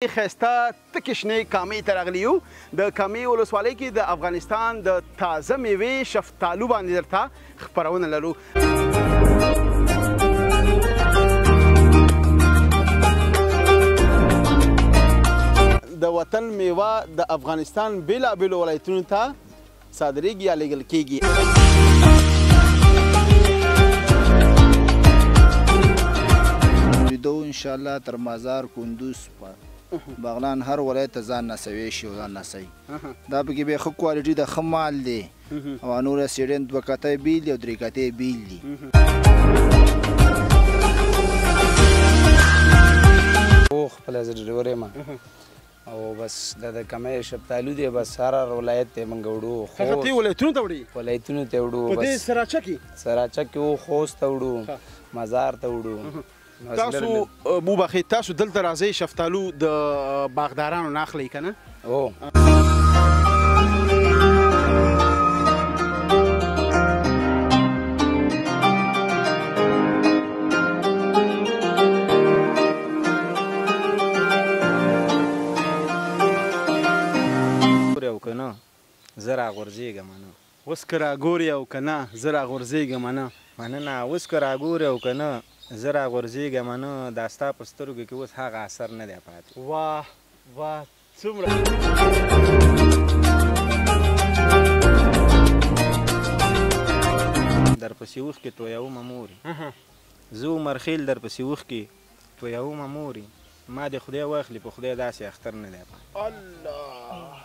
خسته تکې شنې کامې ته راغلي یو د کامې ولسوالۍ کې د افغانستان د تازه میوې شفتالو باندې درته خپرونه لرو. د وطن میوه د افغانستان بیلابیلو ولایتونو ته صادریږي یا لیږل کیږي. انشاءالله تر مزار کندوز بغلان هر ولایت ته ځان نسوي شي او ځان نسوي دا پکې بیا ښه کوالټي د ښه مال دی او نور سیډین دوه کتۍ بیل دي او درې کتۍ بیل دي. خپله زه ډریور یم او بس دا د کمې شفتالو دی بس هر ولایت ته موږ وړو. ختې ولایتونو ته وړي؟ ولایتونو ته وړو. په دې سراچه کې؟ سراچه کې و، خوست ته وړو، مزار ته وړو. تاسو بوبخې تاسو دلته راځئ شفتالو د باغدارانو نه اخلئ که نه؟ هو. او که نه زه راغورځېږم نه. اوس که راګورې او که نه زه راغورځېږم نه. مننه. اوس که راګورې او که نه زه راغورځېږم نه، دا ستا په سترګو کې اوس هغه اثر نه دی پاتې. واه واه څومره درپسې اوښکې تویومه مورې، زه عمرخیل درپسې اوښکې تویومه مورې، ما د خدای واخلي په خدای داسې اختر نه دی پاتې. الله.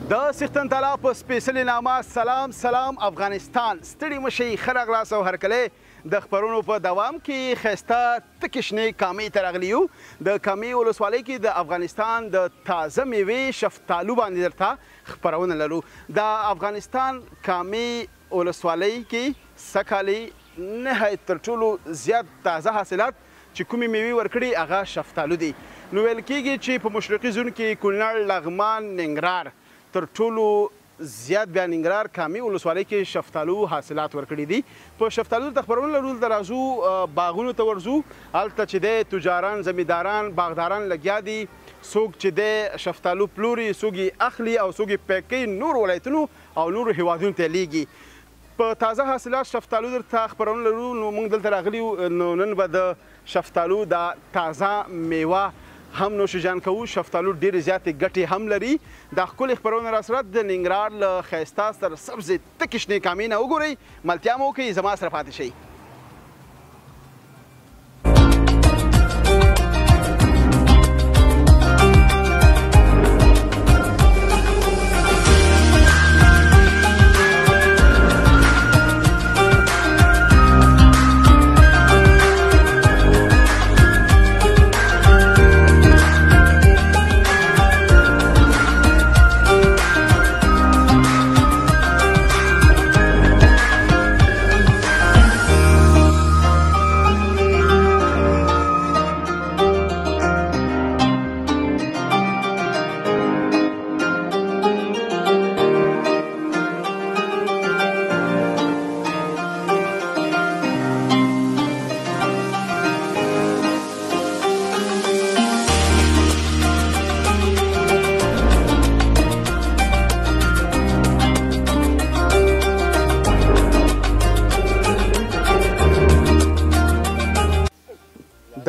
د سیختن تالا په سپیڅلې نامه سلام سلام افغانستان. ستړي مه شئ، ښه راغلاست او هرکلی د خپرونو په دوام کې ښایسته تکې شنې کامې ته راغلي یو. د کامې ولسوالۍ کې د افغانستان د تازه میوې شفتالو باندې درته خپرونه لرو. د افغانستان کامې ولسوالۍ کې سږکالي نهایت تر ټولو زیات تازه حاصلات چې کومې میوې ورکړي هغه شفتالو دي. نو ویل کېږي چې په مشرقي زون کې کونړ، لغمان، ننګرهار تر ټولو زیات بیا ننګرهار کامې ولسوالۍ کې شفتالو حاصلات ورکړي دي. په شفتالو ته خپرونه لرو دلته راځو باغونو ته ورځو، هلته چې دی تجاران، زمینداران، باغداران لګیا دي. څوک چې دی شفتالو پلوري، څوک یې اخلي او څوک یې پیک کوي نور ولایتونو او نورو هیوادونو ته لیږي. په تازه حاصلات شفتالو درته خپرونه لرو. نو موږ دلته راغلي نو نن به د شفتالو دا تازه میوه هم نوشجان کوو. شفتالو ډېرې زیاتې ګټې هم لري. دا ښکلې خپرونه راسره د ننګرهار له ښایسته سرسبزې تکې شنې کامې نه وګورئ. ملتیا مو وکړئ، زما سره پاتې شئ.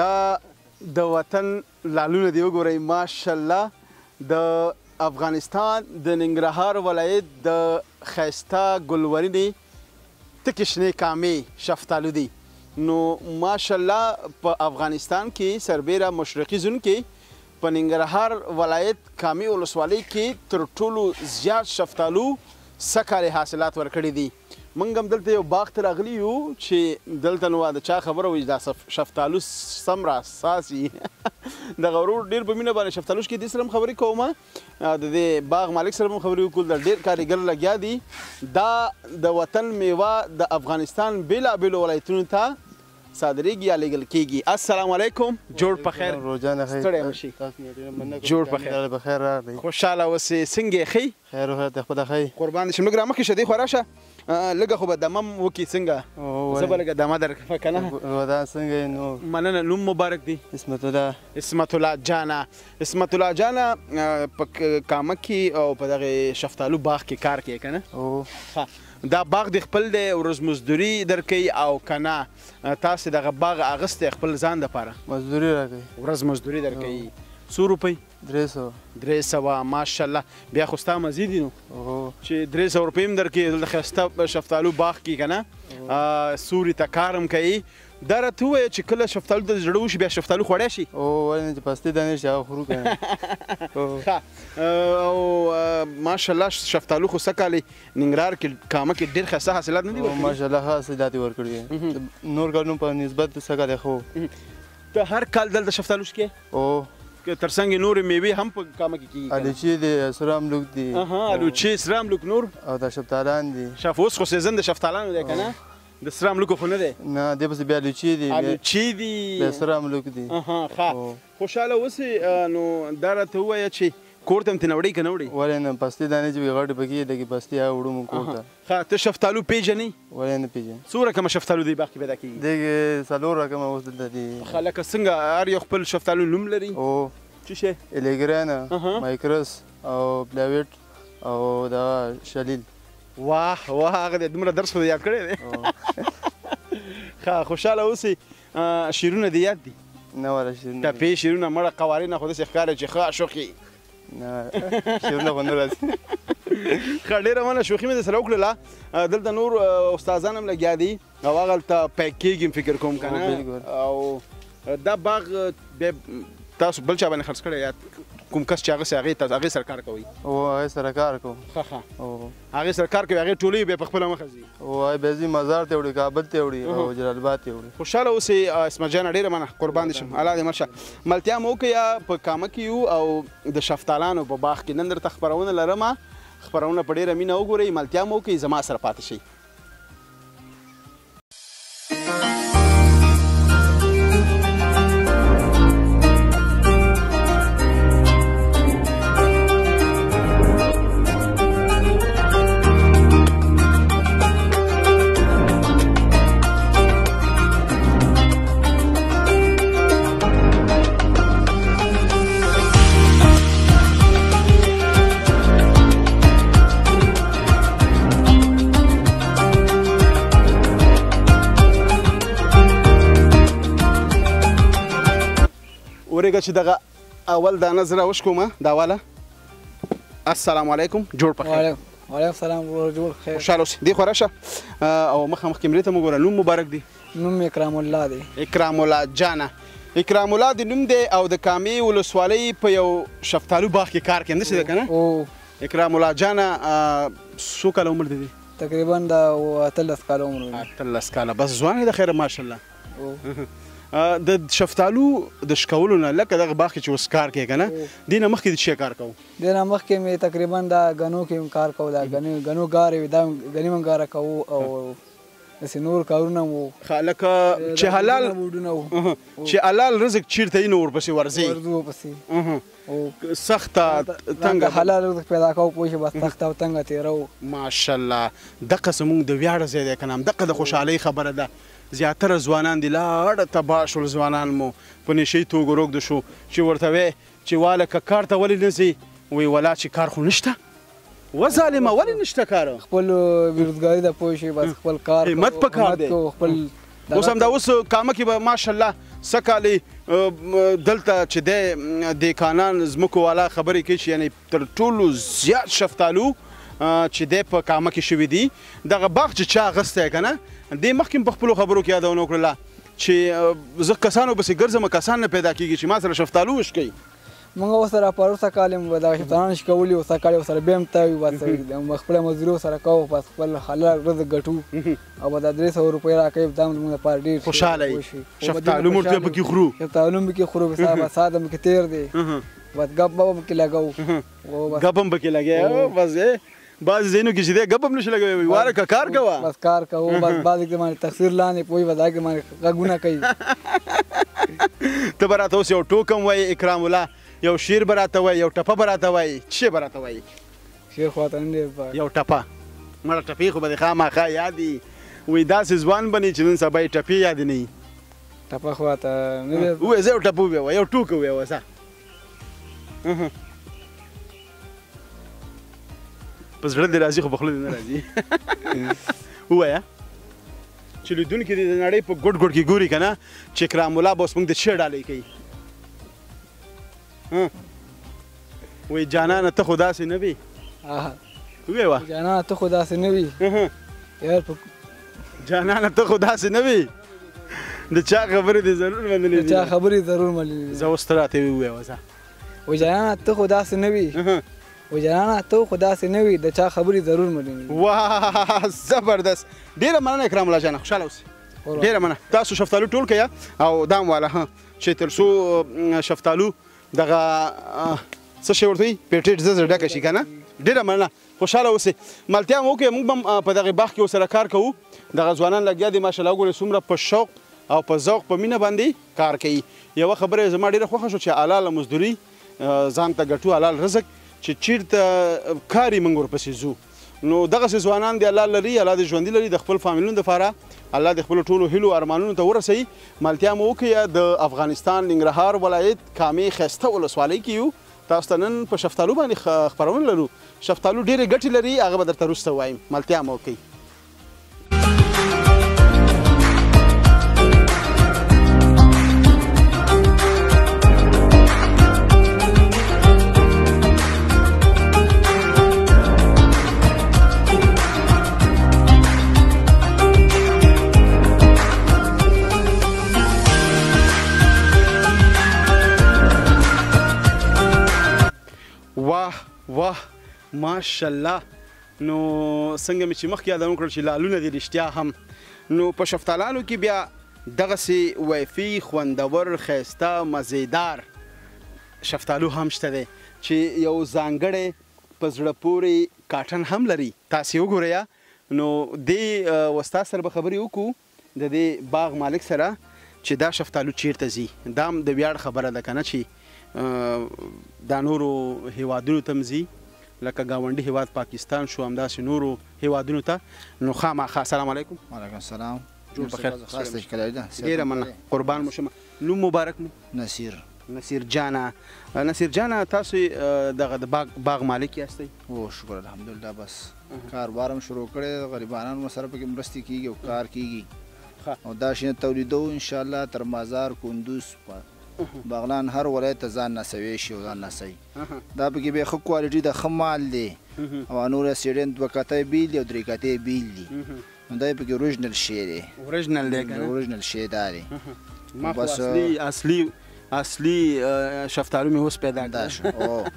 دا د وطن لالونه دی وګورئ ماشاءالله. د افغانستان د ننګرهار ولایت د ښایسته ګلورینې تکې شنې کامې شفتالو دي. نو ماشاءالله په افغانستان کې سربیره مشرقي زون کې په ننګرهار ولایت کامې ولسوالۍ کې تر ټولو زیات شفتالو سږکال حاصلات ورکړي دي. موږ هم دلته یو باغ ته راغلي یو چې دلته نو د چا خبره وي دا شفتالو سم راساسي دغه ورور ډېر په مینه باندې شفتالوش کې دې سره هم خبرې کوم، د دې باغ مالک سره هم خبرې وکړو. د ډېر کارګر لګیا دي. دا د وطن میوه د افغانستان بیلابیلو ولایتونو ته صادریږي یا لیږل کیږي. السلام علیکم، جوړ په خیر. روزانه خیر. ستړی مه شئ. جوړ په خیر. بخیر راغلی. خوشحاله اوسئ. څنګه یې ښئ؟ خیر و خیر د خپله ښئ. قربان دې شم. لږ رامخکې شه، دې خوا راشه. لږه خو به دمم وکړي څنګه زه به لږه دمه درکړم که نه دا څنګه یې نو مننه نوم مبارک دی اسمت الله اسمت الله جانه اسمت الله جانه په کامه کې او په دغه شفتالو باغ کې کار کوي که نه دا باغ د خپل دی ورځ مزدوري درکوي او که نه تاسې دغه باغ اغستی خپل ځان دپاره مزدوري راکوي ورځ مزدوري درکوي څو روپۍ 300 ماشاءالله بیا خو ستا مزې دي نو چې 300 روپۍ هم درکوي دلته ښایسته شفتالو باغ کې که نه سوري ته کار هم کوي دا راته ووایه چې کله شفتالو ته زړه وشي بیا شفتالو خوړی شي ولې نه چې پستې دانې شي هغه خورو که نه او ماشاءالله شفتالو خو څه کالې ننګرهار کې کامه کې ډېر ښایسته حاصلات نه دي ورکړي ماشاءالله ښه حاصلات یې ورکړي نور کالونو په نسبت څه کالی ښه ته هر کال دلته شفتالو شکې تر څنګ نورې میوې هم په کامه کې کېږي الوچې دي سره املوک دي الوچې سره املوک نور او دا شفتالان دي اوس خو سیزن د شفتالانو دی که نه د سره املوکو خو نه دی نه دې پسې بیا الوچې دي بیا سره املوک دي خوشحاله اوسې نو دا راته ووایه چې کور ته هم ترې نه وړئ که نه وړئ ولې نه پستې دانې چې وي غټې پکې لږې پستې هغه وړو مو کور ته ته شفتالو پېژنې ولې نه پېژنې څو رقمه شفتالو دی باغ کې پیدا کېږي دغې 4 رقمه اوس دلته دي لکه څنګه هر یو خپل شفتالو نوم لري څه شی الیګرانه مایکرس او بلاویټ او دا شلیل واه هغه دی دومره درس خو یاد کړی دی ښه خوشحاله اوسئ شعرونه دې یاد دي نه ولا شعرونه ټپې شعرونه مړه قوارینه خو داسې ښکاري چې ښه شوخي نه شعرونه خو نه راځي ښه ډېره مننه شوخي مې درسره وکړله دلته نور استادان هم لګیا دي او هغه هلته پیک کېږي فکر کوم که نه او دا باغ بیا تاسو بل چا باندې خرڅ کړی یا کوم کس چې هغې سره کار کوئ هغې سره کار کوم هغې سره کار کوي هغې ټولوي بیا په خپله مخه ځي بیا ځي مزار ته وړي کابل ته وړي او جلال آباد ته وړي خوشحاله اوسئ اسمت جانه ډېره مننه قربان دې شم الله دې مل شه ملتیا مو وکړئ په کامه کې یو او د شفتالانو په باغ کې نن درته خپرونه لرم خپرونه په ډېره مینه وګورئ ملتیا مو وکړئ زما سره پاتې شئ ورېږه چې دغه اول دانه زه راوشکوم دا واله السلام علیکم جوړ په خیر وعلیکم السلام جوړ خیر خوشحاله اوسې دې خوا راشه او مخامخ کیمرې ته مو ګوره نوم مبارک دی نوم اکرام الله دی اکرام الله جانه اکرام الله د نوم دی او د کامې ولسوالۍ په یو شفتالو باغ کې کار کوي همداسې ده که نه اکرام الله جانه څو کاله عمر دی تقریبا د 18 کاله عمر دی 18 کاله بس ځوان دی د خیره ماشاءالله د شفتالو د شکولو نه لکه دغه باغ کې چې اوس کار کوې که نه دې نه مخکې د څه کار کوو دې نه مخکې مې تقریبا دا غنو کې کار کوو دا غنو ګارې وي دا غني من ګاره کوو او داسې نور کارونه وو لکه چې حلال رزق چیرته وي نو ورپسې ورځئ ورځو ورپسې سخته تنګه حلال رزق پیدا کوو پوه شي بس سخته او تنګه تېروو ماشاءالله دغه زموږ د ویاړه ځای دی که نه همدغه د خوشحالۍ خبره ده زیاتره ځوانان دي لاړه تباه شول ځوانان مو په نشۍ توګه روږد شو چې ورته وی چې واله که کار ته ولې نه ځي وی ولا چې کار خو نشته وظالمه ولې نشته کار خپل بېروزګاري ده پوه شي بس خپل کار همت پکار دی خپل اوس همدا اوس کامه کې به ماشاءالله څه کالې دلته چې دی دیکانان ځمکو والا خبرې کوي چې یعنې تر ټولو زیات شفتالو چې دی په کامه کې شوي دي دغه باغ چې چا اغستی که نه دې مخکې په خپلو خبرو کې یادونه وکړله چې زه کسانو پسې ګرځم کسان نه پیدا کېږي چې ما سره شفتالو وشکوي موږ ورسره پروسه کال یې دغه شفتالان شکولي ورسره کال یې ورسره بیا هم تاوي بس خپله مزدوري ورسره کوو بس خپل حلال رزق ګټو او به دا 300 روپۍ راکوي دا هم زموږ لپاره ډېر خوشحاله یي شفتالو مو ورته پکې خورو شفتالو هم پکې خورو بس ساده هم پکې تېر دی بس ګپ به هم پکې لګوو ګپ هم پکې لګیا بس بعضې ځایونو کې چې دی ګپ هم نشي لګوي واره که کار کوه بس کار کوو بس بعضې کې باندې تقصیر لاندې پوهېږي بس هغې باندې غږونه کوي ته به راته اوس یو ټوک هم وایي اکرام الله یو شعر به راته وایي یو ټپه به راته وایي څه شی به راته وایي شعر خو ته نه ډېر یو ټپه مړه ټپې خو به دې خامخا یاد وي وایي داسې ځوان بنې چې نن سبا یې ټپې یاد نه وي ټپه خو ته نه دی ووایه زه یو ټپ وویوه یو ټوکه وویوه ځه په زړه دې راځي خو په خوله دې نه راځي ووایه چې لیدونکي دې د نړۍ په ګوټ ګوټ کې ګوري که نه چې اکرام الله به اوس موږ د څه ډالۍ کوي وایي جانانه ته خو داسې نه وي ووایه جانانه ته خو داسې نه وي یار جانانه ته خو داسې نه وي د چا خبرې دې ضرور منلې د چا خبرې ضرور منلې زه اوس ته راته ووایه ځه وایي جانانه ته خو داسې نه وي وایي جانانه ته خو داسې نه وي د چا خبرې ضرور منلې واه زبردست ډېره مننه اکرام الله جانه خوشحاله اوسئ ډېره مننه تاسو شفتالو ټول کړئ او دام والا چې تر څو شفتالو دغه څه شی ورته وایي پیټېټ زه ډکه شي که نه ډېره مننه خوشحاله اوسئ ملتیا مو وکړئ موږ به هم په دغې باغ کې ورسره کار کوو دغه ځوانان لګیا دي ماشاءالله وګورئ څومره په شوق او په ذوق په مینه باندې کار کوي یوه خبره یې زما ډېره خوښه شوه چې حلاله مزدوري ځان ته ګټو حلال رزق چې چیرته کار یې موږ ورپسې ځو نو دغسې ځوانان دې الله لري الله دې ژوندي لري د خپل فامیلونو دپاره الله دې خپلو ټولو هیلو ارمانونو ته ورسوي ملتیا مو وکړئ د افغانستان ننګرهار ولایت کامې ښایسته ولسوالۍ کې یو تاسو ته نن په شفتالو باندې خپرونه لرو شفتالو ډېرې ګټې لري هغه به درته وروسته ووایم ملتیا مو وکړئ واه واه ماشاءالله نو څنګه مې چې مخکې یادونه وکړل چې لالونه دي رښتیا هم نو په شفتالانو کې بیا دغسې ویفي خوندور ښایسته مزیدار شفتالو هم شته دی چې یو ځانګړی په زړه پورې کاټن هم لري تاسې وګورئ نو دې استاد سره به خبرې وکړو د دې باغ مالک سره چې دا شفتالو چیرته ځي دا هم د ویاړ خبره ده که نه چې دا نورو هیوادونو ته هم ځي لکه ګاونډي هیواد پاکستان شو همداسې نورو هیوادونو ته نو خامخا السلام علیکم وعلیکم السلام جوړ په خیر خاص تشکیل ده ډېره مننه قربان مو شم نوم مبارک مو نصیر جانه تاسو دغه د باغ مالک یاستئ او شکر الحمدلله بس کاروبار هم شروع کړی غریبانو سره پکې مرستې کیږي او کار کیږي او دا شینه تولیدو انشاءالله تر مازار کندوز بغلان هر ولایت ته ځان نسوي شي او ځان نسوي دا پکې بیا ښه کوالټي د ښه مال دی او نور سیډن دوه کتۍ بیل دي او درې کتۍ بیل دي نو دا پکې اوریجنل شی دی اوریجنل شی دا دی بس اصلي شفتالو مې اوس پیدا کړه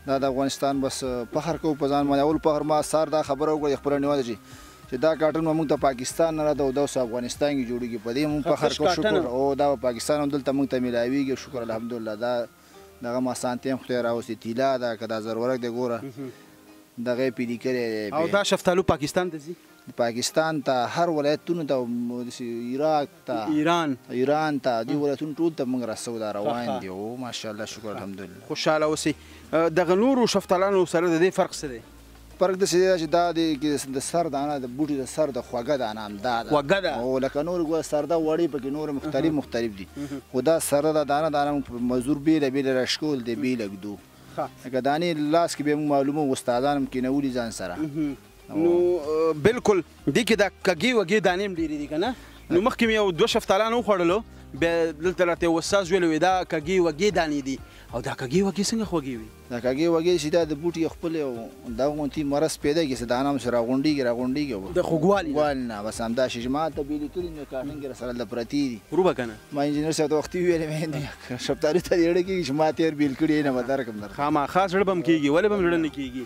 دا د افغانستان بس فخر کوو په ځان باندې اول فخر ما سار دا خبره وکړه خپله نیواله چې دا کاټن موږ ته پاکستان نه راځي او دا اوس افغانستان کې جوړیږي په دې موږ فخر کوو شکر او دا پاکستان هم دلته موږ ته میلاویږي شکر الحمدلله دا دغه ما سانتې هم خدای راوستي طلا ده که دا زرورک دی ګوره دغه یې پیډي کړی او دا شفتالو پاکستان ته ځي پاکستان ته هر ولایتونو ته عراق ته ایران ته دې ولایتونو ټول ته موږ رسو دا روان دي او ماشاءالله شکر الحمدلله خوشحاله اوسئ دغه نورو شفتالانو سره د دې فرق څه دی فرق داسې دی چې دا د سر دانه د بوټي د سر د خوږه دانه همدا ده او لکه نور ګوره سرده وړې پکې نور مختلف دي خو دا سره د دانه مزدور بیله بیله راشکول دی بیله ږدو لکه دانې لاس کې به موږ معلومه استادان هم کېنولي ځان سره نو بالکل دې کې دا کږې وږې دانې هم ډېرې دي که نه نو مخکې مې یو دوه شفتالان وخوړلو بیا دلته راته یو استاد ویلو دا کږې وږې دانې دي او دا کږې وږې څنګه خوږې وي دا کږې وږې چې دا د بوټي خپل دا غونتي مرض پیدا کړي چې دانه هم سره راغونډېږي د خوږوالي نه بس همدا شي چې ما ته بیلې کړي نو کاټن کې راسره د پرتې دي وروبه که نه ما انجینر صاحب ته وختي ویلې مې شفتالو ته یې اړه کېږي چې ما تېر بیل کړي نه به درکړم خامخا زړه به هم کېږي ولې به هم زړه نه کېږي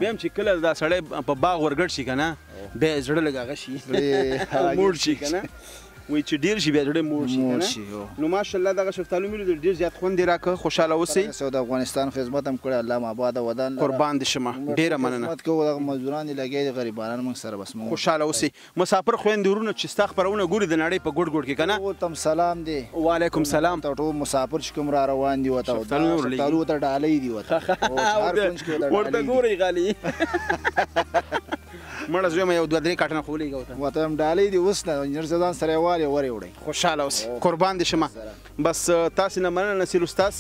بیا هم چې کله دا سړی په باغ ورګډ شي که نه بیا یې زړه لږ هغه شي موړ شي که نه وایي چې ډېر شي بیا زړه موړ شي موړ که شي، نه؟ نو ماشاءالله دغه شفتالو مې لید ډېر زیات خوند یې راکړه خوشحاله اوسئ دغسې د افغانستان خدمت هم کړی الله مو آباد ودان لره. قربان دې شمه ډېره مننه خدمت کوو دغه مزدوران دي لګیا دي غریبانان موږ سره بس موږ خوشحاله اوسئ مسافر خویندې ورونه چې ستا خپرونه ګوري د نړۍ په ګوټ ګوټ کې که نه ټول تم سلام دی وعلیکم سلام ته ټول مسافر چې کوم را روان دي ورته شفتالو نه ورلېږي. شفتالو ورته ډالۍ دي ورته هر کونج کې ورته ورته ډالۍ دي. ګورئ غالي مړه زوی مې یو دوه درې کاټنه خو ولېږه ورته ورته هم ډالۍ دي اوس نه انجینر صاحب ځان سره یې والې ورې وړئ خوشحاله اوسئ قربان دې شمه بس تاسې نه مننه نصیر استاذ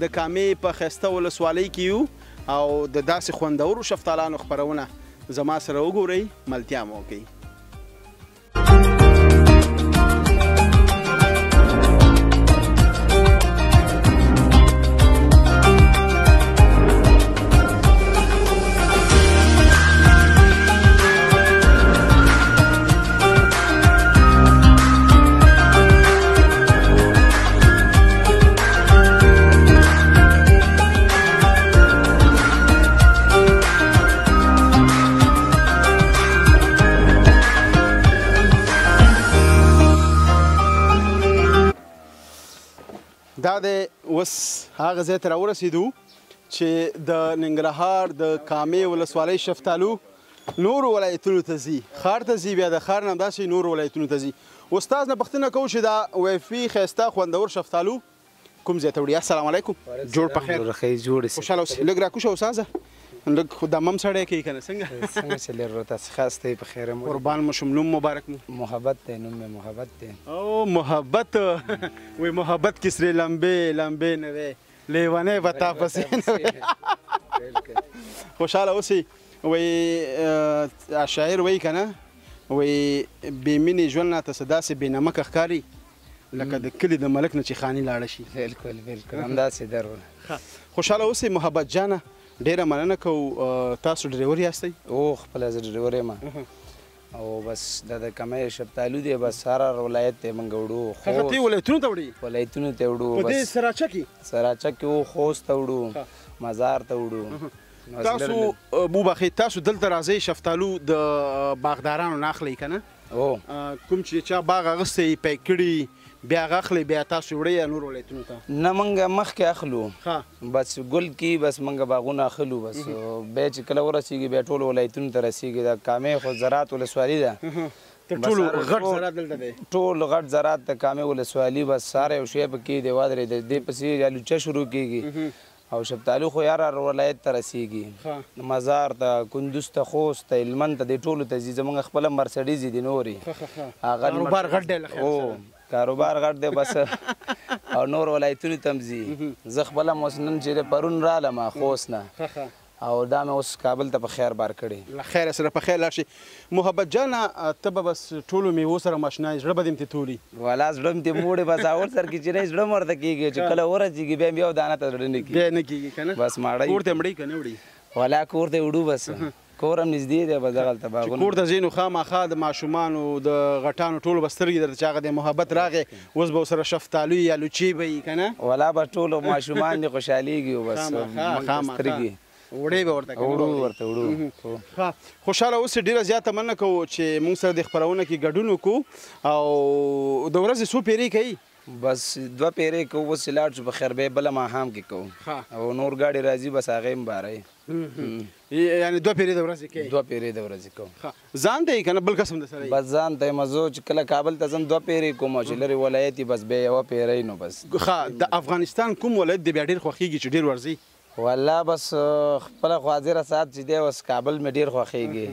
د کامې په ښایسته ولسوالۍ کې یو او د داسې خوندورو شفتالانو خپرونه زما سره وګورئ ملتیا مو وکړئ دا د اوس هغه ځای ته راورسېدو چې د ننګرهار د کامې ولسوالۍ شفتالو نورو ولایتونو ته ځي ښار ته ځي بیا د ښار نه همداسې نورو ولایتونو ته ځي استاد نه پوښتنه کوو چې دا ویفي ښایسته خوندور شفتالو کوم ځای ته وړي السلام علیکم جوړ په خیر خوشحاله اوسئ لږ راکوشه استاذه لږ خو دمم سړی کوي که نه څنګه چلېږي تاسو خاص ته په خیر مو قربان مو شم نوم مبارک مو محبت دی نوم مې محبت دی او محبت وی محبت کې سرې لمبې لمبې نه وی لیونی به تا پسې نه وی خوشحاله اوسئ وی شاعر وی که نه وی بې مینې ژوند راته څه داسې بې نمکه ښکاري لکه د کلي د ملک نه چې خاني لاړه شي بالکل بالکل همداسې درونه خوشحاله اوسئ محبت جانه ډیره مننه کوو تاسو ډریور یاستئ او خپله زه ډریور یم او بس دا د کمۍ شفتالو دی بس هر ولایت ته موږ وړو هغه ولایتونو ته وړي ولایتونو ته وړو په دې سراچه کې سراچه کې و خوست ته وړو مزار ته وړو تاسو بوبخې تاسو دلته راځئ شفتالو د باغدارانو نه اخلئ که نه کوم چې چا باغ اغوستی پیک کړي بیا هغه اخلئ بیا تاسو وړئ یا نور ولایتونو ته نه موږ مخکې اخلو بس ګل کې بس موږ باغونه اخلو بس بیا چې کله ورسېږي بیا ټولو ولایتونو ته رسېږي دا کامې خو زراعت ولسوالي ده ټول غټ زراعت دلته دی ټول غټ زراعت د کامې ولسوالي بس ساره یو شی پکې دی وادرې د دې پسې الوچه شروع کېږي او شفتالو خو یار ولایت ته رسېږي مزار ته کندوز ته خوست ته هلمند ته دې ټولو ته ځي زموږ خپله مرسډیز دي نورې کاروبار غټ دی او کاروبار غټ دی بس او نور ولایتونو ته هم ځي زه خپله اوس نن چې پرون رالم خوست نه او دا مې اوس کابل ته په خیر بار کړی له خیره سره په خیر لاړ شي محبت جانه ته به بس ټولو میوو سره ماشنا یې زړه به دې مې تولي والا زړه مې ترې موړې بس اول سر کې چې نه زړه مې ورته کېږي چې کله ورسېږي بیا مې یو دانه ته زړه نه کېږي بیا نه کېږي که نه بس ماړی کور ته مړی که نه وړي والا کور ته وړو بس کور هم نږدې دی بس دغلته باغونه کور ته ځې نو خامخا د ماشومانو د غټانو ټولو به سترګې درته چې هغه د محبت راغې اوس به ورسره شفتالو یا لوچې به وي که نه والا به ټولو ماشومان دې خوشحالېږي بس سترګې وړې به ورته وړو ورته وړو خوشحاله اوسئ ډېره زیاته مننه کوو چې موږ سره د خپرونه کې ګډون وکړو او د ورځې څو پیرې کوي بس 2 پیرې کوو اوس چې لاړ شو په خیر بیا بله ماښام کې کوو او نور ګاډي راځي بس هغه یې هم بارئ یعنې 2 پیرې د ورځې کوي 2 پیرې د ورځې کوم ځان ته یې که نه بل قسم د سره بس ځان ته یې مزو چې کله کابل ته ځم 2 پیرې کوم او چې لرې ولایت یې بس بیا 1 پیرۍ نو بس ښه د افغانستان کوم ولایت دی بیا ډېر خوښېږي چې ډېر ورځي والله بس خپله خو حاضره ساعت چې دی اوس کابل مې ډېر خوښېږي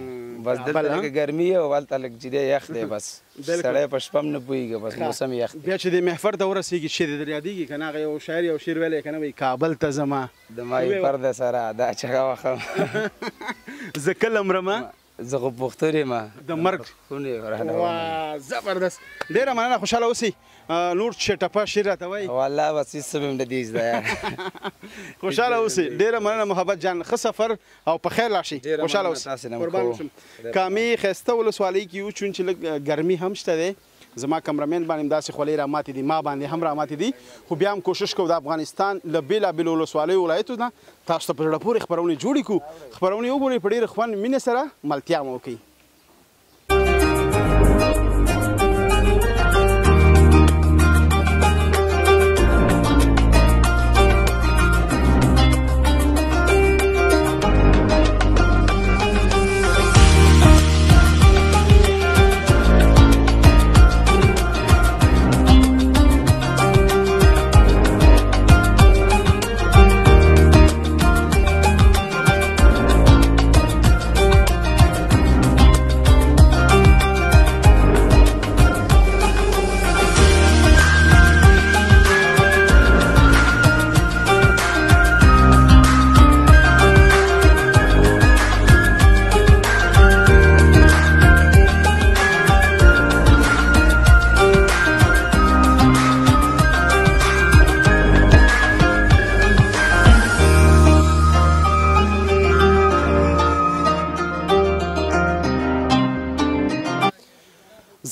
بس دلته لږه ګرمي او هلته لږ چې دی یخ دی بس سړی په شپه هم نه پوهېږي بس موسم یخ دی بیا چې د محفر ته ورسېږي چې در یادېږي که نه هغه یو شاعر یو شعر ویلی که نه وایي کابل ته ځمه د مایې پرده سره دا چغه وخم زه کله مرمه زه خو پښتون یم د مرګ خونې رانه زبردست ډېره مننه خوشحاله اوسئ نور چې ټپه شعر راته وایي والله بس هېڅ څه مې هم نه دي زده خوشحاله اوسئ ډېره مننه محبت جان ښه سفر او په خیر لاړ شئ خوشحاله اوسئ قربان شم کامې ښایسته ولسوالۍ کې یو چون چې لږ ګرمي هم شته دی زما کمرمین باندې همداسې خولۍ راماتې دي ما باندې هم راماتې دي خو بیا هم کوشش کوو د افغانستان له بېلابېلو ولسوالیو ولایتو نه تاسو ته په زړه پورې خپرونې جوړې کړو خپرونې وګورئ په ډېر خوند مینې سره ملتیا مو وکړئ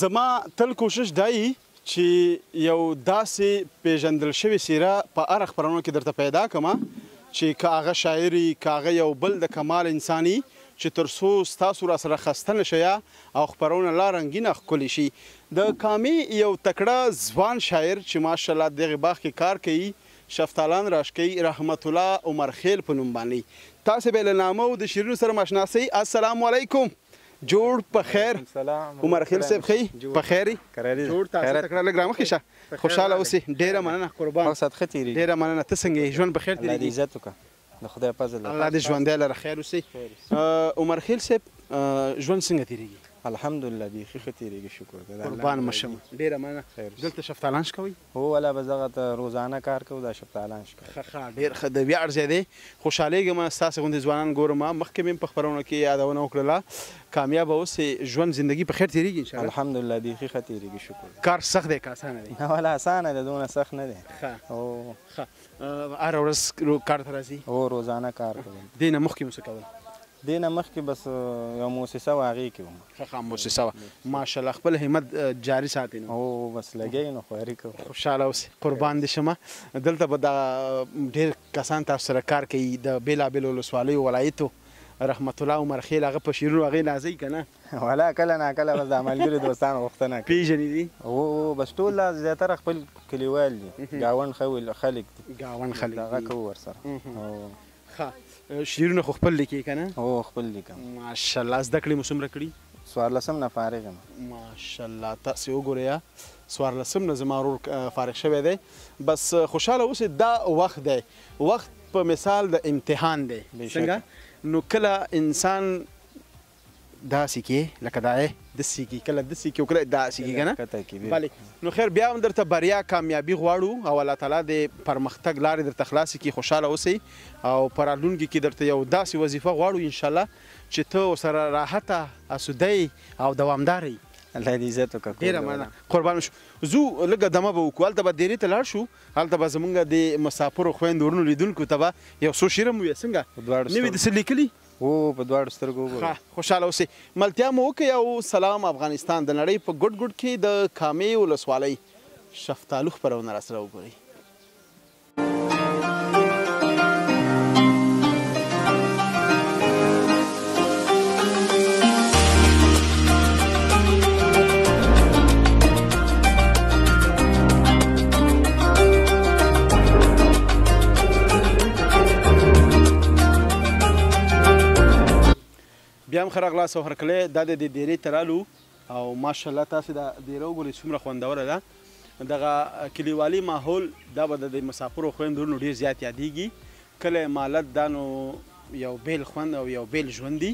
زما تل کوشش دی چې یو داسې پیژندل شوې څیره په هره خپرونه کې درته پیدا کړمه چې که هغه شاعري که هغه یو بل د کمال انساني چې تر څو ستاسو راسره خسته نه شئ او خپرونه لا رنګینه ښکلې شي. د کامې یو تکړه ځوان شاعر چې ماشاءالله دغې باغ کې کار کوي شفتالان راشکوي رحمت الله عمر خیل په نوم باندې. تاسې به له نامه او د شعرونو سره ماشنا سئ. السلام علیکم. جوړ په خیر. عمر خیل صاحب ښه په خیر یې؟ جوړ تاسې تکړه لږ رامخکې شه خوشحاله اوسئ. ډېره مننه قربان. ډېره مننه. ته څنګه یې؟ ژوند په خیر تېرېږي؟ عزت وکړه د خدای فضل الله دې ژوندی لره خیر اوسئ. عمر خیل صاحب ژوند څنګه تېرېږي؟ الحمدلله بیخي ښه تېرېږي شکر دی قربان مشم. ډېره مننه. دلته شفتالان شکوئ؟ هو والا به دغه ته روزانه کار کوو دا شفتالان شکوو. ښه ډېر ښه د ویاړ ځای دی. خوشحالېږم ستاسې غوندې ځوانان ګورم. مخکې مې په خپرونه کې یادونه وکړله کامیابه اوسې ژوند زندګي په خیر تېرېږي انشاءالله؟ الحمدلله بیخي ښه تېرېږي شکر. کار سخت دی که اسانه دی؟ نه والا اسانه دی دونه سخت نه دی. ښه هره ورځ کار ته راځي؟ هو روزانه کار کوم. دې نه مخکې مو څه کول؟ دې نه مخکې بس یو موسسه وه هغې کې وم. ښه موسسه وه ماشاءالله. خپل همت جاري ساتئ نو؟ هو بس لګی نو خواري کوو. خوشحاله اوسئ قربان دې شمه. دلته به دا ډېر کسان تاسو سره کار کوي د بېلابېلو ولسوالیو ولایتو رحمت الله عمر خیل هغه په شعرونو هغې نازوي که نه؟ والا کله ناکله بس د ملګرو دوستانو غوښتنه کوي. پېژنې دي؟ هو بس ټول لا زیاتره خپل کلیوال دي ګاونډ خلک دي. ګاونډ خلک دغه کوو ورسره. ښه شعرونه خو خپل لیکي که نه؟ هو خپل لیکم. ماشاءالله. زده کړې مو څومره کړي؟ 14 نه فارغ یم. ماشاءالله. تاسې وګورئ 14 نه زما ورور فارغ شوی دی. بس خوشحاله اوسئ. دا وخت دی وخت په مثال د امتحان دی څنګه نو کله انسان داسې کې لکه دا داسې کې کله داسې کې او کله داسې کې که نه؟ بلې نو خیر بیا هم درته بریا کامیابي غواړو او الله تعالی د پرمختګ لارې درته خلاصې کړي. خوشحاله اوسئ او په راتلونکي کې درته یو داسې وظیفه غواړو انشاءالله چې ته ورسره راحته اسودی او دوامداره یي. الله دې عزت وکړه. ډېره مننه قربان شو. زو لږه دمه به وکړو هلته به دیرې ته لاړ شو هلته به زمونږ د مسافرو خویندو ورونو لیدونکو ته به یو څو شعر هم ووایه څنګه نوي داسې لیکلي؟ هو په دواړو سترګو وګورئ. خوشحاله اوسئ. ملتیا مو وکړئ او سلام افغانستان د نړۍ په ګوټ ګوټ کې د کامې ولسوالۍ شفتالو خپرونه راسره وګورئ. بیا هم ښه راغلاست او هرکلی دا د دې دیرې ته رالو او ماشاءالله تاسې دا دیره وګورئ څومره خوندوره ده. دغه کلیوالي ماحول دا به د مسافرو خویندو ورونو ډېر زیات یادېږي. کلی مالت دا نو یو بیل خوند او یو بیل ژوند دي.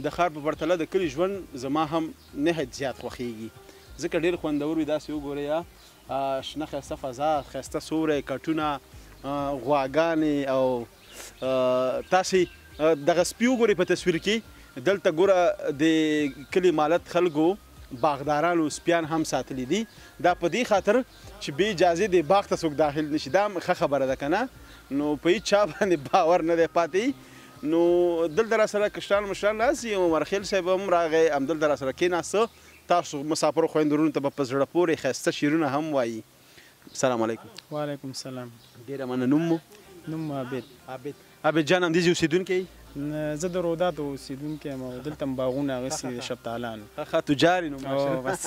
د ښار په پرتله د کلي ژوند زما هم نهایت زیات خوښېږي ځکه ډېر خوندور وي. داسې وګورئ شنه ښایسته فضا ښایسته سوری کټونه غواګانې او تاسې دغه سپي وګورئ په تصویر کې. دلته ګوره د کلي مالت خلکو باغدارانو سپیان هم ساتلي دي. دا په دې خاطر چې بې اجازې د باغ ته څوک داخل نشي. دا ښه خبره ده که نه؟ نو په هېڅ چا باندې باور نه دی پاتې. نو دلته راسره کشران مشران ناست دي. عمر خیل صاحب هم راغی همدلته راسره کېناسته. تاسو مسافرو خویندو ورونو ته به په زړه پورې ښایسته شعرونه هم وایي. السلام علیکم. وعلیکم السلام. ډېره مننه. نوم مو؟ نوم عابد. عابد جان همدې ځای اوسېدونکی یې؟ زه د روداتو اوسېدونکی یم او دلته م باغونه اغوستي د شفتالانو. ښه تجار یې نو بس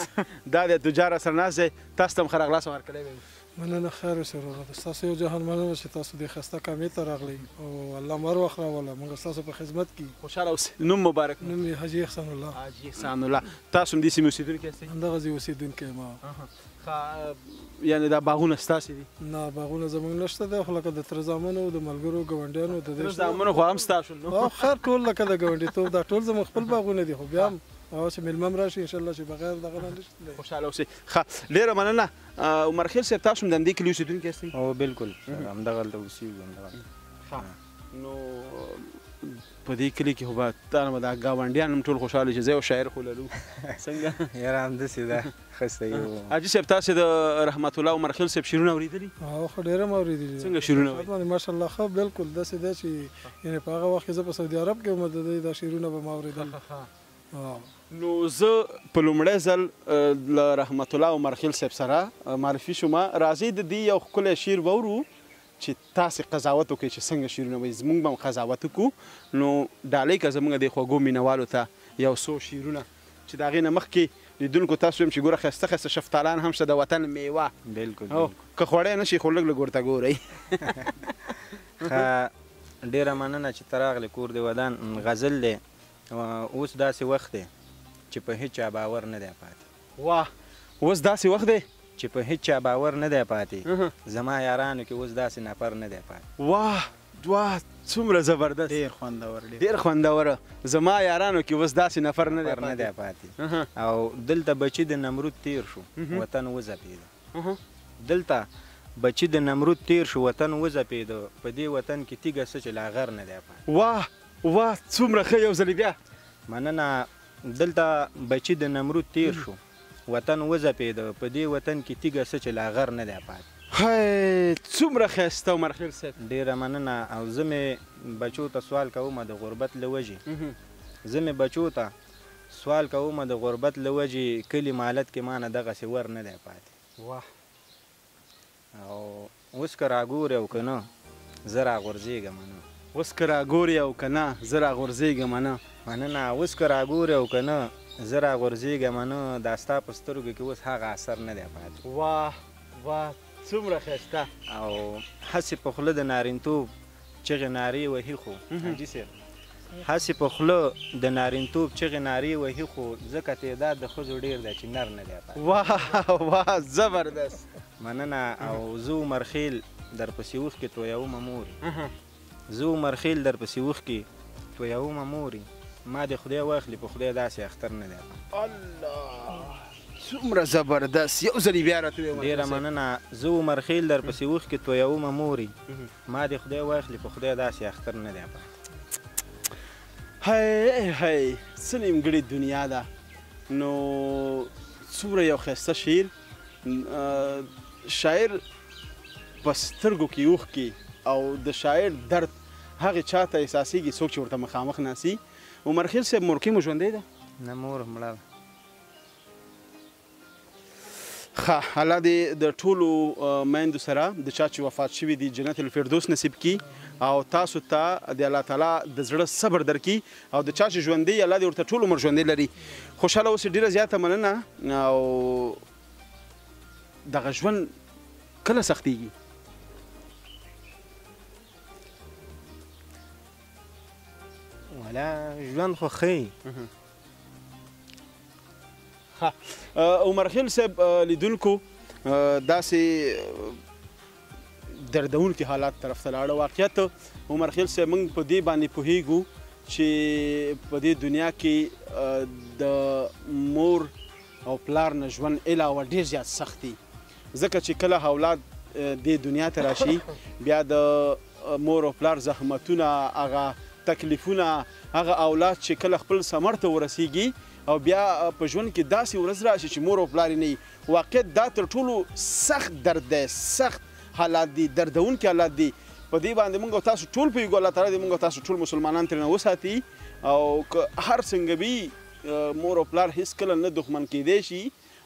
دا دی تجار راسره ناست دی. تاسو ته هم ښه راغلاست او هرکلی به وي. مننه خیر اوسئ وروره. ستاسو یو جهان مننه چې تاسو دې ښایسته کامې ته راغلئ او الله مر وخت راوله موږ ستاسو په خدمت کې. خوشحاله اوسئ. نوم مبارک؟ نوم یې حاجي احسان الله. حاجي احسان الله. تاسو هم دې سیمې اوسېدونکي یاستئ؟ همدغه ځای اوسېدونکی یم. یعنې دا باغونه ستاسې دي؟ نه باغونه زموږ نشته دی خو لکه د تره زامنو د ملګرو ګاونډیانو د تره زامنو خو هم ستا شول نو؟ خیر ټول لکه د ګاونډیتوب دا ټول زموږ خپل باغونه دي خو بیا هم او چې مېلمه م راشي انشاءالله چې بغیر دغه نه نشته دی. خوشحاله اوسئ. ښه ډېره مننه. عمر خیل صاحب تاسو هم د همدې کلي اوسېدونکي یاستئ؟ او بالکل همدغلته اوسېږو. نو په دې کلي کې خو به تا نه به دا ګاونډیان هم ټول خوشحاله چې زه یو شاعر خو لرو څنګه؟ یاره همداسې ده ښه صحیح و. حاجي صاحب تاسې د رحمت الله عمر خیل صاحب شعرونه اورېدلي؟ خو ډېره م اورېدلي. څنګه شعرونه وایي؟ ماشاءالله ښه بالکل داسې دی چې یعنې په هغه وخت کې زه په سعودي عرب کې وم د دوی دا شعرونه به ما اورېدل. نو زه په لومړی ځل له رحمت الله عمرخیل صاحب سره معرفي شوم. راځئ د دې یو ښکلی شعر واورو چې تاسې قضاوت وکړئ چې څنګه شعرونه وایي. زموږ به هم قضاوت وکړو. نو ډالۍ که زموږ د خوږو مینوالو ته یو څو شعرونه چې د هغې نه مخکې لیدونکو تاسو ویم چې ګوره ښایسته ښایسته شفتالان هم شته د وطن میوه. بلکل که خوړی نه شي خو لږ لږ ورته ګورئ. ډېره مننه چې ته راغلې کور د ودان. غزل دی اوس داسې وخت دی چې په هیڅ چا باور نه دی پاتې. واه اوس داسې وخت دی چې په هیڅ چا باور نه دی پاتې. زما یارانو کې اوس داسې نفر نه دی پاتې. واه واه څومره زبردست. ډېر خوندور ډېر خوندوره. زما یارانو کې اوس داسې نفر نه دی پاتې. او دلته بچي د نمرود تیر شو وطن وځپېده. دلته بچي د نمرود تیر شو وطن وځپېده. په دې وطن کې تیږه څه چې لا غر نه دی پاتې. واه واه څومره ښه. یو ځلې بیا. مننه. دلته بچي د نمرود تیر شو وطن وځپېده. په دې وطن کې تیږه څه چې لا غر نه دی پاتې. هی څومره ښایسته عمرخیل صاحب. ډېره مننه. او زه مې بچو ته سوال کوم د غربت له وجې. زه مې بچو ته سوال کوم د غربت له وجې. کلي مالت کې ما نه دغسې ور نه دی پاتې. واه. او اوس که راګورې او که نه زه راغورځېږم نه. اوس که راګورې او که نه زه راغورځېږم نه. مننه. اوس که راګورې او که نه زه راغورځېږم نه. دا ستا په سترګو کې اوس هغه اثر نه دی پاتې. واه واه څومره ښایسته. او هسې په خوله د نارینتوب چغې نارې وهي خو حاجي صاحب هسې په خوله د نارینتوب چغې نارې وهي خو ځکه تعداد د ښځو ډېر دی چې نر نه دی پاتې. واه واه زبردست. مننه. او زه عمرخیل درپسې اوښکې تویومه مورې. زه عمرخیل درپسې اوښکې تویومه مورې. ما د خدای واخلي په خدای داسې اختر نه دی پاتې. الله څومره زبردست. یو ځلې بیا راته ویې. ډېره مننه. زه عمرخیل درپسې اوښکې تویومه مورې. ما د خدای واخلي په خدای داسې اختر نه دی پاتې. هی هی څه نیمګړې دنیا ده. نو څومره یو ښایسته شعر. شاعر په سترګو کې اوښکې او د شاعر درد هغې چا ته احساسېږي څوک چې ورته مخامخ ناسي. عمرخیل صاحب مورکۍ مو ژوندی ده؟ نه مور مړه ده. ښه الله دې د ټولو میندو سره د چا چې وفات شوي دي جنت الفردوس نصیب کړي او تاسو ته د الله تعالی د زړه صبر درکړي او د چا چې ژوندی الله دې ورته ټول عمر ژوندی لري. خوشحاله اوسئ. ډېره زیاته مننه. او دغه ژوند کله سختېږي؟ ولا ژوند خو ښه. عمرخیل صاحب لیدونکو داسې دردونکي حالات طرف ته لاړه. واقعیت عمرخیل صاحب موږ په دې باندې پوهیږو چې په دې دنیا کې د مور او پلار نه ژوند علاوه ډېر زیات سخت دی. ځکه چې کله اولاد دې دنیا ته راشي بیا د مور او پلار زحمتونه هغه تکلیفونه هغه اولاد چې کله خپل ثمر ته ورسیږي او بیا په ژوند کې داسې ورځ راشي چې مور او پلار یې نه وي. واقعیت دا تر ټولو سخت درد دی. سخت حالات دي. دردونکي حالات دي. په دې باندې موږ او تاسو ټول پوهېږو. الله تعالی دې موږ او تاسو ټول مسلمانان ترېنه وساتي. او که هر څنګه وي مور او پلار هېڅکله نه دښمن کېدی شي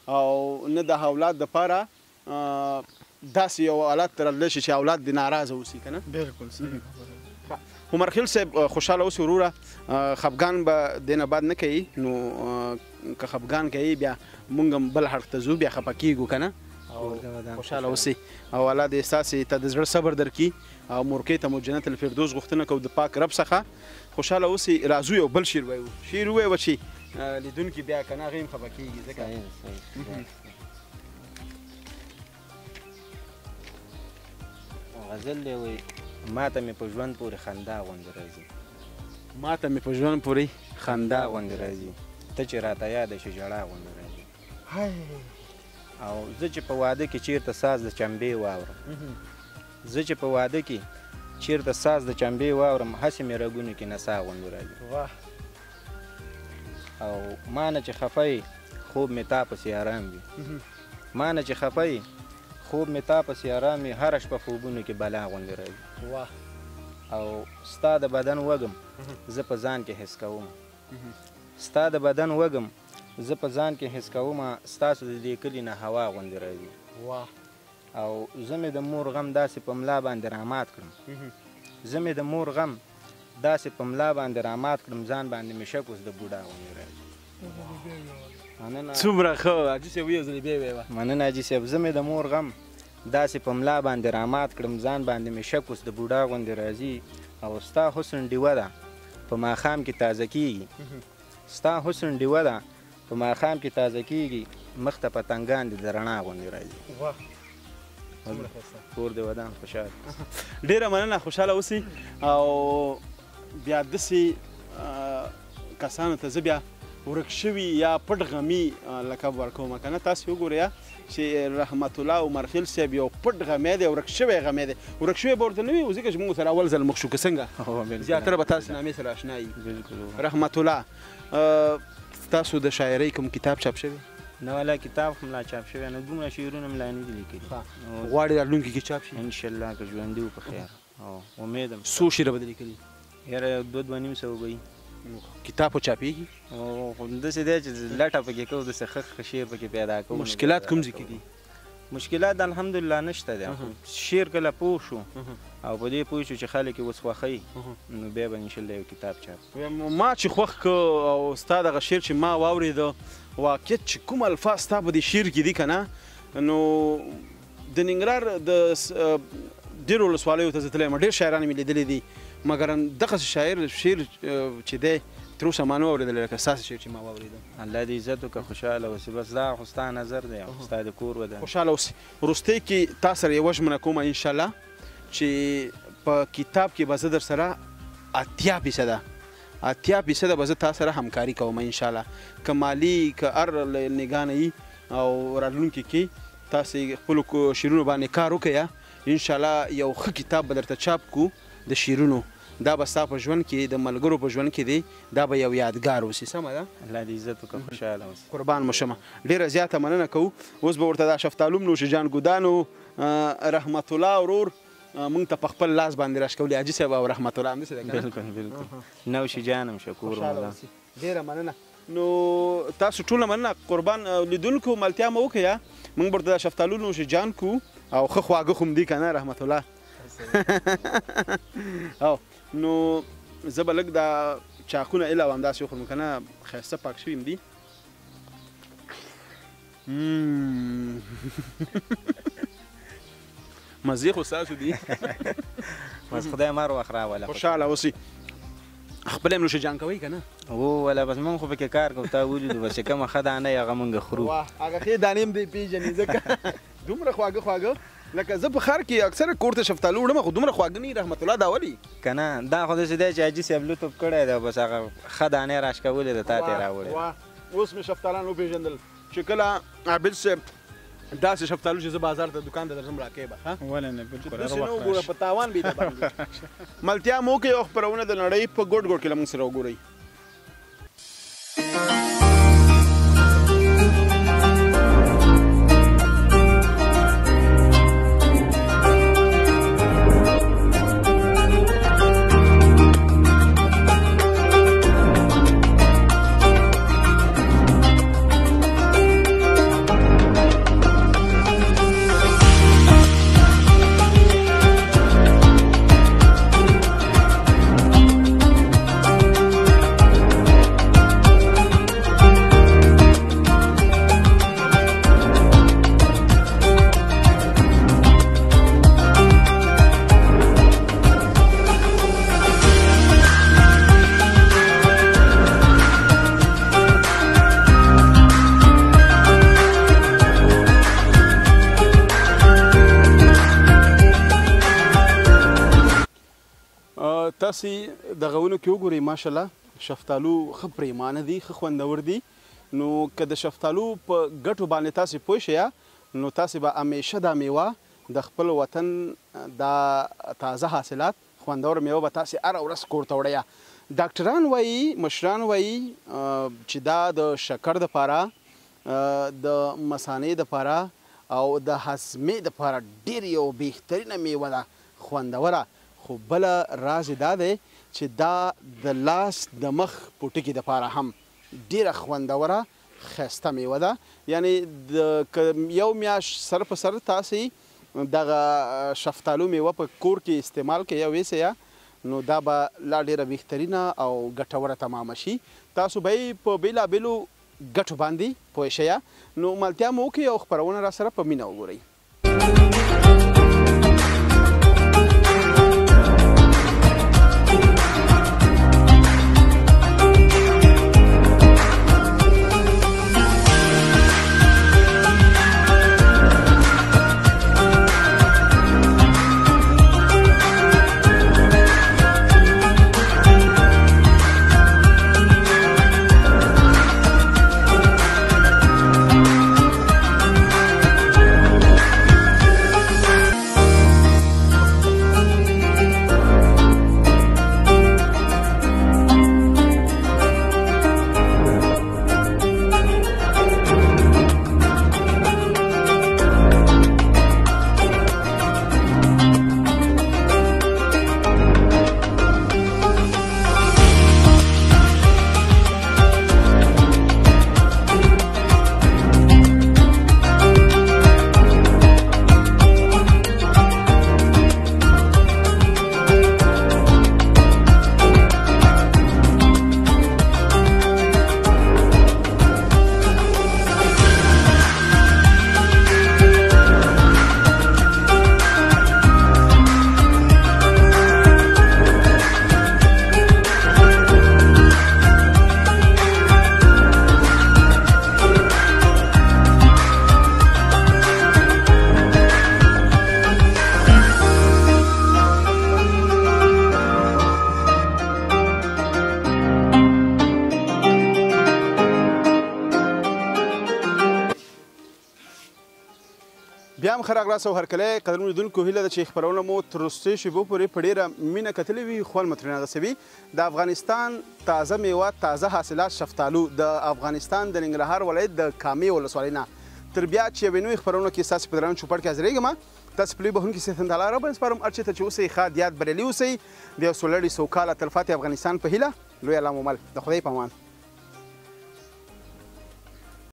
او نه د اولاد دپاره داسې یو حالت ته راتلی شي چې اولاد دې ناراضه اوسي که نه. بالکل صحیح. عمرخیل صاحب خوشحاله اوسئ وروره. خفګان به دې نه بعد نه کوي. نو که خفګان کوي بیا موږ هم بل اړخ ته ځو بیا خفه کېږو که نه. خوشحاله اوسئ او الله دې ستاسې ته د زړه صبر درکړي او مورکۍ ته مو جنت الفردوس غوښتنه کوو د پاک رب څخه. خوشحاله اوسئ. راځو یو بل شعر ووایو. شعر ووایو چې لیدونکي بیا که نه هغې هم خفه کېږي. ځکه غزل دی وایي ماته مې په ژوند پورې خندا غوندې راځي. ماته مې په ژوند پورې خندا غوندې راځي. ته چې راته یاده شي ژړا غوندې راځي. او زه چې په واده کې چیرته ساز د چمبې واورم. زه چې په واده کې چیرته ساز د چمبې واورم هسې مې رګونو کې نڅا غوندې راځي. او ما نه چې خفه یې خوب مې تا پسې ارام وي. ما نه چې خفه یې خوب مې تا پسې ارام وي. هره شپه خوبونو کې بلا غوندې راځي. او ستا د بدن وږم زه په ځان کې حس کوم. ستا د بدن وږم زه په ځان کې حس کوم ستاسو د دې کلي نه هوا غوندې راځي او زه مې د مور غم داسې په ملا باندې رامات کړم زه مې د مور غم داسې په ملا باندې رامات کړم ځان باندې مې شک اوس د بوډا غوندې راځي څومره ښه حاجي صاحب یو ځلې بیا ویوه مننه حاجي صاحب زه مې د مور غم داسې په ملا باندې رامات کړم ځان باندې مې شک اوس د بوډا غوندې راځي او ستا حسن ډیوه ده په ماښام کې تازه کیږي ستا حسن ډیوه ده په ماښام کې تازه کیږي مخ ته پتنګان دي د رڼا غوندې راځي کور دې ودان خوشحال ډېره مننه خوشحاله اوسئ او بیا داسې کسانو ته زه بیا ورک شوي یا پټ غمي لقب ورکوم که نه تاسې وګورئ چې رحمت الله عمر خیل صاحب یو پټ غمی دی ورک شوی غمی دی ورک شوی به ورته نه وي ځکه چې موږ سره اول ځل مخ شو که څنګه زیاتره به تاسې نامې سره اشنا یي رحمت الله تاسو د شاعرۍ کوم کتاب چاپ شوی نه والا کتاب خو ملا چاپ شوی نه دومره شعرونه ملا نه دي لیکلي غواړې راتلونکي کې چاپ شي انشاءالله که ژوندي وو په خیر امیدم څو شعره به دې لیکلي یاره 2-2.5 سوه به وي کتاب خو چاپېږي خو داسې دی چې لټه پکې کوو داسې ښه شعر پکې پیدا کوو مشکلات کوم ځای کې دي مشکلات الحمدلله نشته دی شعر کله پوه شو او په دې پوه شو چې خلک یې اوس خوښوي نو بیا به انشاءالله یو کتاب چاپ ما چې خوښ که او ستا دغه شعر چې ما واورېده واقعیت چې کوم الفاظ ستا په دې شعر کې دي که نه نو د ننګرهار د ډېرو ولسوالیو ته زه تللی یم ډېر شاعران مې لیدلي دي مګر دغسې شاعر شعر چې دی تر اوسه ما نه واورېدلی لکه ستاسې شعر چې ما واورېده الله دې عزت وکړه خوشحاله اوسې بس دا خو ستا نظر دی او ستا د کور ودان خوشحاله اوسې وروستۍ کې تا سره یوه ژمنه کوم انشاءالله چې په کتاب کې به زه در سره 80% به زه تا سره همکاري کوم انشاءالله که مالي که هر نګاه نه وي او راتلونکي کې تاسې خپلو شعرونو باندې کار وکړئ انشاءالله یو ښه کتاب به درته چاپ کړو د شعرونو دا به ستا په ژوند کې د ملګرو په ژوند کې دی دا به یو یادګار اوسي سمه ده الله دې عزت وکړه خوشحاله اوسې قربان مو شمه ډېره زیاته مننه کوو اوس به ورته دا شفتالو نوش جان ګودانو رحمت الله ورور موږ ته په خپل لاس باندې راشکولي حاجي صاحب او رحمت الله همداسې ده بالکل نوشي جانم شکور مولا ډېره مننه نو تاسو ټوله مننه قربان لیدونکو ملتیا مو وکړه موږ ورته دا شفتالو نوش جان کو او ښه خواږه خو م دي که نه رحمت الله او نو زه به لږ دا چاقونه ایله و همداسې وخورم که نه ښایسته پاک شوي م دي مزې خو ستاسو دي بس خدای مار وخت راوله خوشحاله اوسئ خپل هم نوشه جان کوئ که نه وله بس مونږ خو پکې کار کوو تا ولیدو بس چې کومه ښه دانه یې هغه مونږ خورو هغه ښې دانې هم دی پېژني ځکه دومره خواږه لکه زه په ښار کې اکثره کور ته شفتالو وړم خو دومره خواږه نه رحمت الله دا ولي که نه دا خو داسې دی چې حاجي صاحب لطف کړی دی بس هغه ښه دانې راشکولې ده تا ته یې راوړی اوس مې شفتالان وپېژندل چې کله عابد صاحب داسې شفتالو چې زه بازار ته دکان ته درځم راکوې به ښه ولې نه بالکل داسې نه وګوره په تاوان به یې باندې ملتیا مو کوئ او خپرونه د نړۍ په ګوټ ګوټ کې له موږ سره وګورئ تاسې دغه ونو کې وګورئ ماشاءالله شفتالو ښه پریمانه دي ښه خوندور دي نو که د شفتالو په ګټو باندې تاسې پوه شئ نو تاسې به همیشه دا میوه د خپل وطن دا تازه حاصلات خوندور میوه به تاسې هره ورځ کور ته وړئ ډاکټران وایي مشران وایي چې دا د شکر دپاره د مثانې دپاره او د هضمې دپاره ډېر یو بهترینه میوه ده خوندوره خو بله راز دا دی چې دا د لاس د مخ پوټکي دپاره هم ډیره خوندوره ښایسته میوه ده. یعنی یو میاشت سر په سر تاسې دغه شفتالو میوه په کور کې استعمال کوئ یا ویسئ نو دا به لا ډیره بهترینه او ګټوره تمامه شي. تاسو به یې په بېلابېلو ګټو باندې پوه شئ. نو ملتیا مو وکړئ او خپرونه را سره په مینه وګورئ. بیا هم ښه راغلاست او هرکلی قدرمنو لیدونکو هیله ده چې خپرونه مو تر وروستیو شېبو پورې په ډېره مینه کتلې وي خوند مو ترېنه اخیستی وي. د افغانستان تازه میوه تازه حاصلات شفتالو د افغانستان د ننګرهار ولایت د کامې ولسوالۍ نه تر بیا چې یوې نوې خپرونو کې ستاسې په درانه چوپړ کې حاضرېږم. تاسې په لوی بهونکي صحت الله راباندې سپارم هر چېرته چې اوسئ ښاد یاد بریالي اوسئ د یو سوړلي سوکاله تلپاتې افغانستان په هیله لوی الله مو مل د خدای په امان.